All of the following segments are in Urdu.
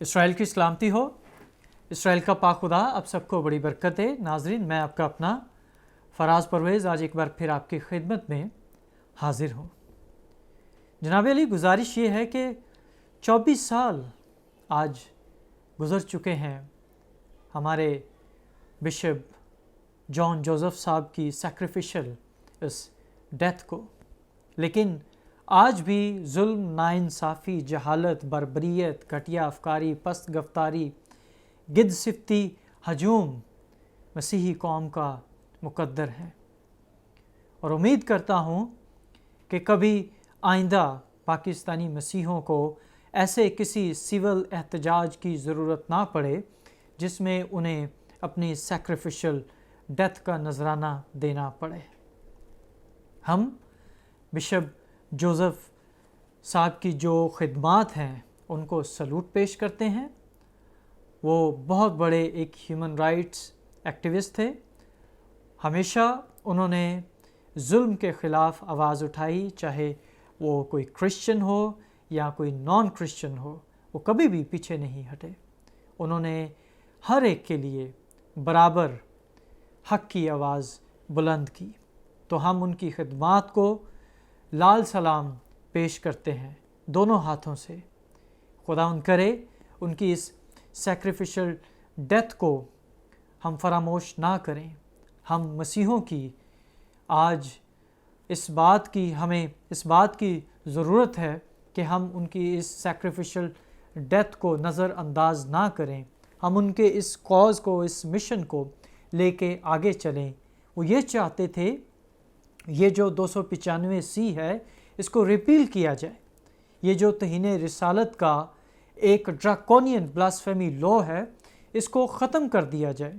اسرائیل کی سلامتی ہو۔ اسرائیل کا پاک خدا آپ سب کو بڑی برکت ہے۔ ناظرین، میں آپ کا اپنا فراز پرویز آج ایک بار پھر آپ کی خدمت میں حاضر ہوں۔ جناب علی، گزارش یہ ہے کہ 24 سال آج گزر چکے ہیں ہمارے بشپ جان جوزف صاحب کی سیکریفیشل اس ڈیتھ کو، لیکن آج بھی ظلم، ناانصافی، جہالت، بربریت، گھٹیا افکاری، پست گفتاری، گد صفتی، ہجوم مسیحی قوم کا مقدر ہے، اور امید کرتا ہوں کہ کبھی آئندہ پاکستانی مسیحیوں کو ایسے کسی سول احتجاج کی ضرورت نہ پڑے جس میں انہیں اپنی سیکریفیشل ڈیتھ کا نذرانہ دینا پڑے۔ ہم بشپ جوزف صاحب کی جو خدمات ہیں ان کو سلوٹ پیش کرتے ہیں۔ وہ بہت بڑے ایک ہیومن رائٹس ایکٹیوسٹ تھے۔ ہمیشہ انہوں نے ظلم کے خلاف آواز اٹھائی، چاہے وہ کوئی کرسچن ہو یا کوئی نان کرسچن ہو، وہ کبھی بھی پیچھے نہیں ہٹے۔ انہوں نے ہر ایک کے لیے برابر حق کی آواز بلند کی، تو ہم ان کی خدمات کو لال سلام پیش کرتے ہیں دونوں ہاتھوں سے۔ خداوند کرے ان کی اس سیکریفیشل ڈیتھ کو ہم فراموش نہ کریں۔ ہم مسیحوں کی آج ہمیں اس بات کی ضرورت ہے کہ ہم ان کی اس سیکریفیشل ڈیتھ کو نظر انداز نہ کریں۔ ہم ان کے اس کاز کو، اس مشن کو لے کے آگے چلیں۔ وہ یہ چاہتے تھے یہ جو 295 ہے اس کو ریپیل کیا جائے۔ یہ جو توہین رسالت کا ایک ڈراکونین بلاسفیمی لا ہے اس کو ختم کر دیا جائے۔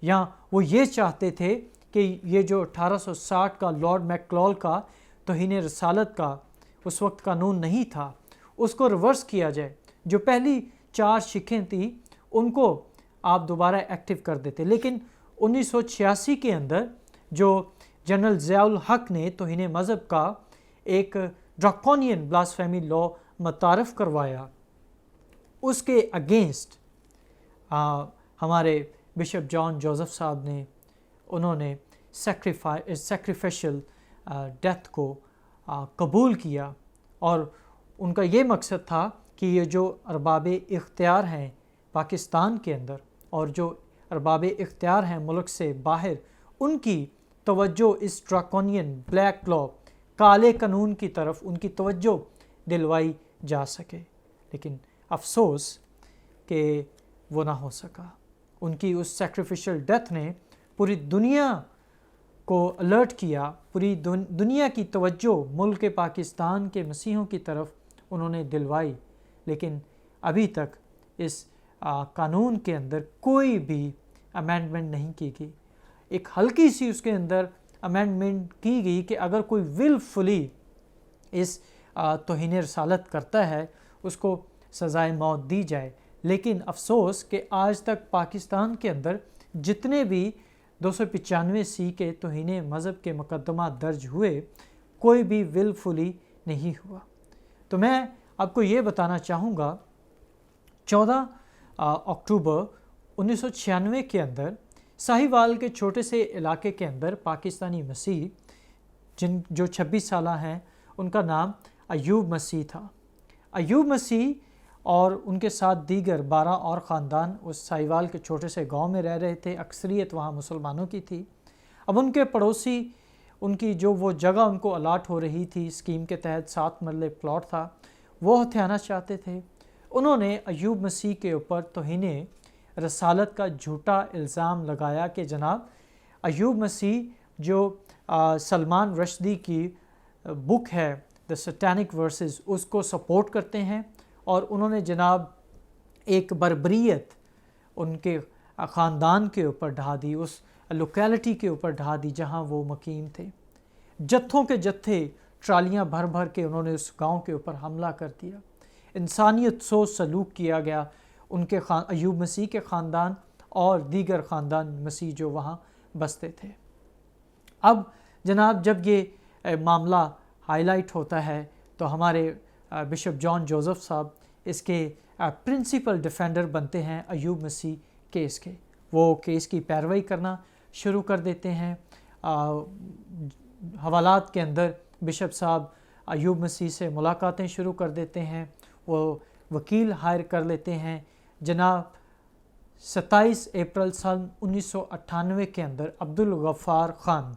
یا وہ یہ چاہتے تھے کہ یہ جو 1860 کا لارڈ میکلال کا توہین رسالت کا اس وقت قانون نہیں تھا، اس کو ریورس کیا جائے۔ جو پہلی 4 شقیں تھیں ان کو آپ دوبارہ ایکٹیو کر دیتے، لیکن 1986 کے اندر جو جنرل ضیاء الحق نے توہین مذہب کا ایک ڈراکونین بلاسفیمی لا متعارف کروایا، اس کے اگینسٹ ہمارے بشپ جان جوزف صاحب نے انہوں نے سیکریفیشل ڈیتھ کو قبول کیا، اور ان کا یہ مقصد تھا کہ یہ جو ارباب اختیار ہیں پاکستان کے اندر اور جو ارباب اختیار ہیں ملک سے باہر، ان کی توجہ اس ڈراکونین بلیک لا، کالے قانون کی طرف ان کی توجہ دلوائی جا سکے۔ لیکن افسوس کہ وہ نہ ہو سکا۔ ان کی اس سیکریفیشل ڈیتھ نے پوری دنیا کو الرٹ کیا، پوری دنیا کی توجہ ملک پاکستان کے مسیحیوں کی طرف انہوں نے دلوائی، لیکن ابھی تک اس قانون کے اندر کوئی بھی امینڈمنٹ نہیں کی گئی۔ ایک ہلکی سی اس کے اندر امینڈمنٹ کی گئی کہ اگر کوئی ولفلی اس توہین رسالت کرتا ہے اس کو سزائے موت دی جائے، لیکن افسوس کہ آج تک پاکستان کے اندر جتنے بھی 295 کے توہین مذہب کے مقدمات درج ہوئے، کوئی بھی ولفلی نہیں ہوا۔ تو میں آپ کو یہ بتانا چاہوں گا 14 اکتوبر 1996 کے اندر ساہیوال کے چھوٹے سے علاقے کے اندر پاکستانی مسیح جو 26 سالہ ہیں، ان کا نام ایوب مسیح تھا۔ ایوب مسیح اور ان کے ساتھ دیگر 12 اور خاندان اس ساہیوال کے چھوٹے سے گاؤں میں رہ رہے تھے۔ اکثریت وہاں مسلمانوں کی تھی۔ اب ان کے پڑوسی، ان کی جو وہ جگہ ان کو الاٹ ہو رہی تھی اسکیم کے تحت، 7 مرلے پلاٹ تھا، وہ ہتھیانا چاہتے تھے۔ انہوں نے ایوب مسیح کے اوپر توہین رسالت کا جھوٹا الزام لگایا کہ جناب ایوب مسیح جو سلمان رشدی کی بک ہے دا سٹینک ورسز، اس کو سپورٹ کرتے ہیں، اور انہوں نے جناب ایک بربریت ان کے خاندان کے اوپر ڈھا دی، اس لوکیلٹی کے اوپر ڈھا دی جہاں وہ مقیم تھے۔ جتھوں کے جتھے ٹرالیاں بھر بھر کے انہوں نے اس گاؤں کے اوپر حملہ کر دیا۔ انسانیت سوچ سلوک کیا گیا ان کے ایوب مسیح کے خاندان اور دیگر خاندان مسیح جو وہاں بستے تھے۔ اب جناب جب یہ معاملہ ہائی لائٹ ہوتا ہے تو ہمارے بشپ جان جوزف صاحب اس کے پرنسپل ڈیفینڈر بنتے ہیں ایوب مسیح کیس کے. وہ کیس کی پیروی کرنا شروع کر دیتے ہیں. حوالات کے اندر بشپ صاحب ایوب مسیح سے ملاقاتیں شروع کر دیتے ہیں. وہ وکیل ہائر کر لیتے ہیں. جناب 27 اپریل سن 1998 کے اندر عبدالغفار خان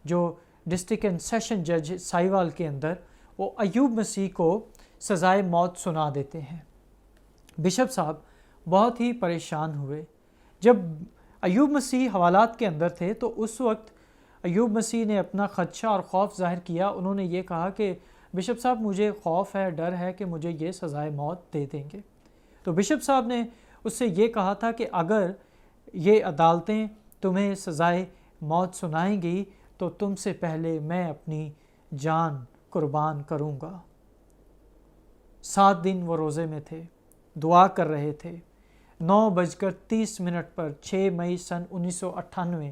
جو ڈسٹرکٹ اینڈ سیشن جج سائیوال کے اندر وہ ایوب مسیح کو سزائے موت سنا دیتے ہیں. بشپ صاحب بہت ہی پریشان ہوئے. جب ایوب مسیح حوالات کے اندر تھے تو اس وقت ایوب مسیح نے اپنا خدشہ اور خوف ظاہر کیا. انہوں نے یہ کہا کہ بشپ صاحب مجھے خوف ہے، ڈر ہے کہ مجھے یہ سزائے موت دے دیں گے. تو بشپ صاحب نے اس سے یہ کہا تھا کہ اگر یہ عدالتیں تمہیں سزائے موت سنائیں گی تو تم سے پہلے میں اپنی جان قربان کروں گا. 7 دن وہ روزے میں تھے، دعا کر رہے تھے. 9:30 پر 6 مئی سن 1998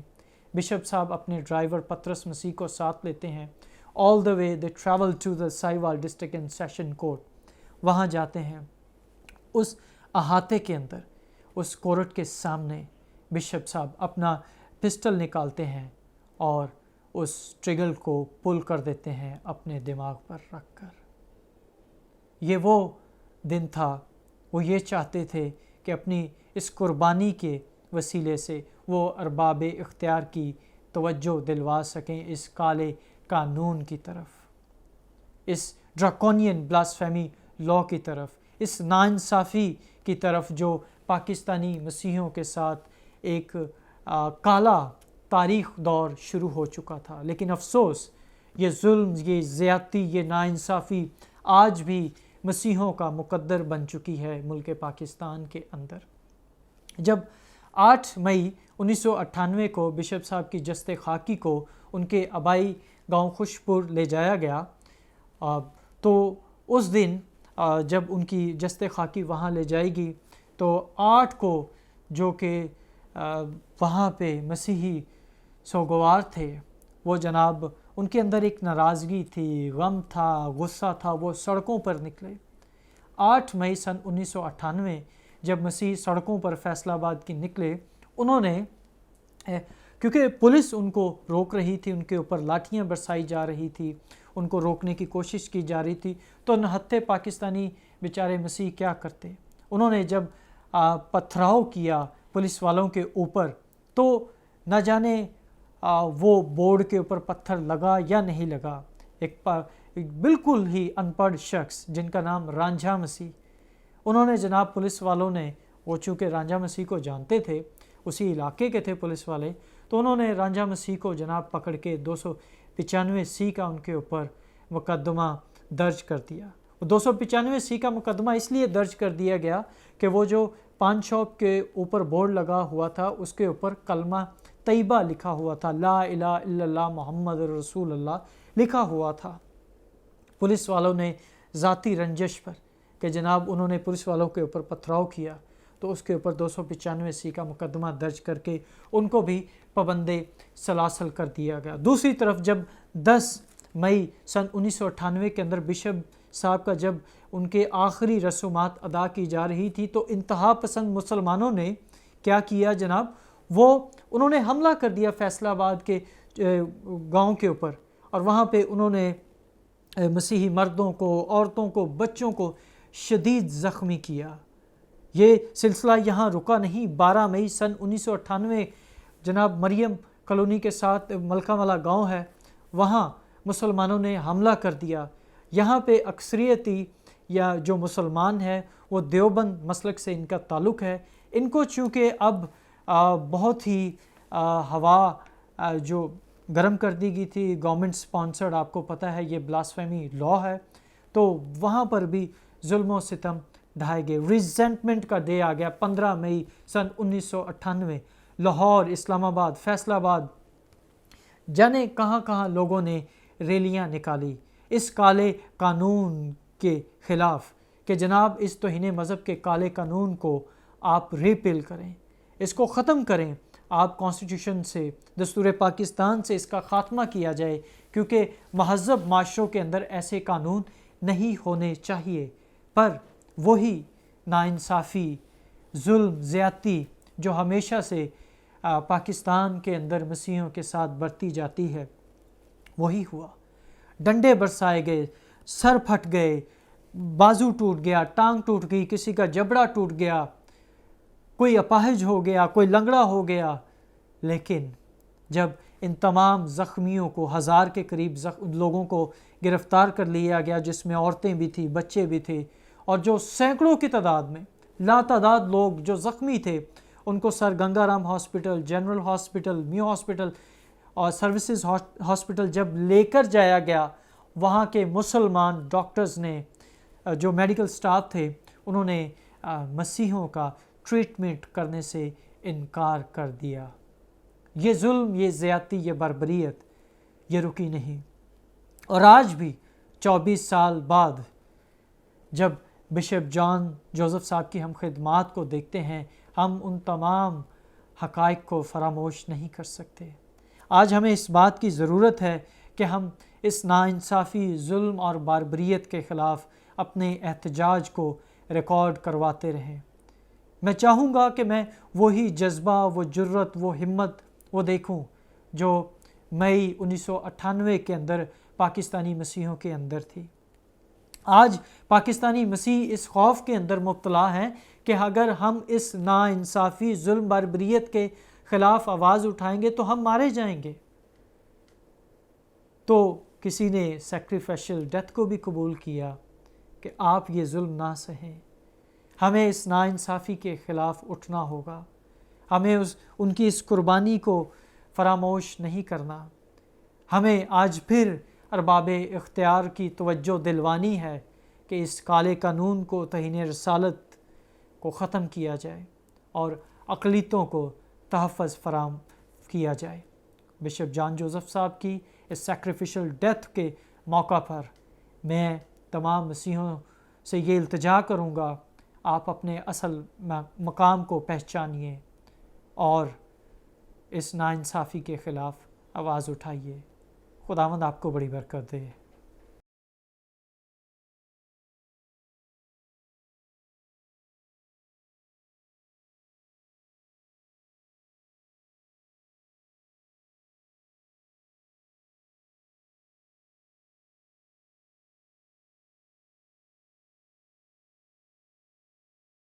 بشپ صاحب اپنے ڈرائیور پطرس مسیح کو ساتھ لیتے ہیں. All the way they travel to the Sahiwal district and session court. وہاں جاتے ہیں. اس احاطے کے اندر اس کورٹ کے سامنے بشپ صاحب اپنا پسٹل نکالتے ہیں اور اس ٹریگر کو پل کر دیتے ہیں اپنے دماغ پر رکھ کر. یہ وہ دن تھا. وہ یہ چاہتے تھے کہ اپنی اس قربانی کے وسیلے سے وہ ارباب اختیار کی توجہ دلوا سکیں اس کالے قانون کی طرف، اس ڈراکونین بلاسفیمی لا کی طرف، اس ناانصافی کی طرف جو پاکستانی مسیحیوں کے ساتھ ایک کالا تاریخ دور شروع ہو چکا تھا. لیکن افسوس یہ ظلم، یہ زیادتی، یہ ناانصافی آج بھی مسیحیوں کا مقدر بن چکی ہے ملک پاکستان کے اندر. جب 8 مئی 1998 کو بشپ صاحب کی جسد خاکی کو ان کے آبائی گاؤں خوشپور لے جایا گیا تو اس دن جب ان کی جسد خاکی وہاں لے جائے گی تو 8 کو جو کہ وہاں پہ مسیحی سوگوار تھے وہ جناب ان کے اندر ایک ناراضگی تھی، غم تھا، غصہ تھا. وہ سڑکوں پر نکلے. 8 مئی سن 1998 جب مسیح سڑکوں پر فیصل آباد کی نکلے، انہوں نے کیونکہ پولیس ان کو روک رہی تھی، ان کے اوپر لاٹھیاں برسائی جا رہی تھی، ان کو روکنے کی کوشش کی جا رہی تھی، تو نہتے پاکستانی بیچارے مسیح کیا کرتے. انہوں نے جب پتھراؤ کیا پولیس والوں کے اوپر تو نہ جانے وہ بورڈ کے اوپر پتھر لگا یا نہیں لگا. ایک بالکل ہی ان پڑھ شخص جن کا نام رانجھا مسیح، انہوں نے جناب پولیس والوں نے، وہ چونکہ رانجھا مسیح کو جانتے تھے، اسی علاقے کے تھے پولیس والے، تو انہوں نے رانجھا مسیح کو جناب پکڑ کے 295C کا ان کے اوپر مقدمہ درج کر دیا. 295C کا مقدمہ اس لیے درج کر دیا گیا کہ وہ جو پان شاپ کے اوپر بورڈ لگا ہوا تھا اس کے اوپر کلمہ طیبہ لکھا ہوا تھا، لا الہ الا اللہ محمد رسول اللہ لکھا ہوا تھا. پولیس والوں نے ذاتی رنجش پر کہ جناب انہوں نے پولیس والوں کے اوپر پتھراؤ کیا تو اس کے اوپر 295C کا مقدمہ درج کر کے ان کو بھی پابند سلاسل کر دیا گیا. دوسری طرف جب 10 مئی سن 1998 کے اندر بشپ صاحب کا جب ان کے آخری رسومات ادا کی جا رہی تھی تو انتہا پسند مسلمانوں نے کیا کیا جناب، انہوں نے حملہ کر دیا فیصل آباد کے گاؤں کے اوپر، اور وہاں پہ انہوں نے مسیحی مردوں کو، عورتوں کو، بچوں کو شدید زخمی کیا. یہ سلسلہ یہاں رکا نہیں. 12 مئی سن 1998 جناب مریم کالونی کے ساتھ ملکہ والا گاؤں ہے، وہاں مسلمانوں نے حملہ کر دیا. یہاں پہ اکثریتی یا جو مسلمان ہے وہ دیوبند مسلک سے ان کا تعلق ہے. ان کو چونکہ اب بہت ہی ہوا جو گرم کر دی گئی تھی، گورنمنٹ سپانسرڈ، آپ کو پتہ ہے یہ بلاسفیمی لا ہے، تو وہاں پر بھی ظلم و ستم ڈھائے گئے. ریزنٹمنٹ کا ڈے آ گیا 15 مئی سن 1998. لاہور، اسلام آباد، فیصل آباد، جانے کہاں کہاں لوگوں نے ریلیاں نکالی اس کالے قانون کے خلاف کہ جناب اس توہین مذہب کے کالے قانون کو آپ ریپیل کریں، اس کو ختم کریں. آپ کانسٹیٹیوشن سے، دستور پاکستان سے اس کا خاتمہ کیا جائے، کیونکہ مہذب معاشروں کے اندر ایسے قانون نہیں ہونے چاہیے. پر وہی ناانصافی، ظلم، زیادتی جو ہمیشہ سے پاکستان کے اندر مسیحیوں کے ساتھ برتی جاتی ہے وہی ہوا۔ ڈنڈے برسائے گئے، سر پھٹ گئے، بازو ٹوٹ گیا، ٹانگ ٹوٹ گئی، کسی کا جبڑا ٹوٹ گیا، کوئی اپاہج ہو گیا، کوئی لنگڑا ہو گیا۔ لیکن جب ان تمام زخمیوں کو، 1000 کے قریب لوگوں کو گرفتار کر لیا گیا، جس میں عورتیں بھی تھیں، بچے بھی تھے، اور جو سینکڑوں کی تعداد میں لاتعداد لوگ جو زخمی تھے ان کو sir Ganga Ram hospital, general hospital, Mayo hospital اور سروسز ہاسپٹل جب لے کر جایا گیا، وہاں کے مسلمان ڈاکٹرز نے، جو میڈیکل سٹاف تھے، انہوں نے مسیحیوں کا ٹریٹمنٹ کرنے سے انکار کر دیا۔ یہ ظلم، یہ زیادتی، یہ بربریت یہ رکی نہیں۔ اور آج بھی 24 سال بعد جب بشپ جان جوزف صاحب کی ہم خدمات کو دیکھتے ہیں، ہم ان تمام حقائق کو فراموش نہیں کر سکتے۔ آج ہمیں اس بات کی ضرورت ہے کہ ہم اس ناانصافی، ظلم اور باربریت کے خلاف اپنے احتجاج کو ریکارڈ کرواتے رہیں۔ میں چاہوں گا کہ میں وہی جذبہ، وہ جرت، وہ ہمت وہ دیکھوں جو مئی 1998 کے اندر پاکستانی مسیحیوں کے اندر تھی۔ آج پاکستانی مسیح اس خوف کے اندر مبتلا ہیں کہ اگر ہم اس ناانصافی، ظلم، بربریت کے خلاف آواز اٹھائیں گے تو ہم مارے جائیں گے۔ تو کسی نے سیکریفیشل ڈیتھ کو بھی قبول کیا کہ آپ یہ ظلم نہ سہیں۔ ہمیں اس ناانصافی کے خلاف اٹھنا ہوگا، ہمیں ان کی اس قربانی کو فراموش نہیں کرنا۔ ہمیں آج پھر ارباب اختیار کی توجہ دلوانی ہے کہ اس کالے قانون کو، توہین رسالت کو ختم کیا جائے اور اقلیتوں کو تحفظ فراہم کیا جائے۔ بشپ جان جوزف صاحب کی اس سیکریفیشل ڈیتھ کے موقع پر میں تمام مسیحیوں سے یہ التجا کروں گا، آپ اپنے اصل مقام کو پہچانیے اور اس ناانصافی کے خلاف آواز اٹھائیے۔ خداوند آپ کو بڑی برکت دے۔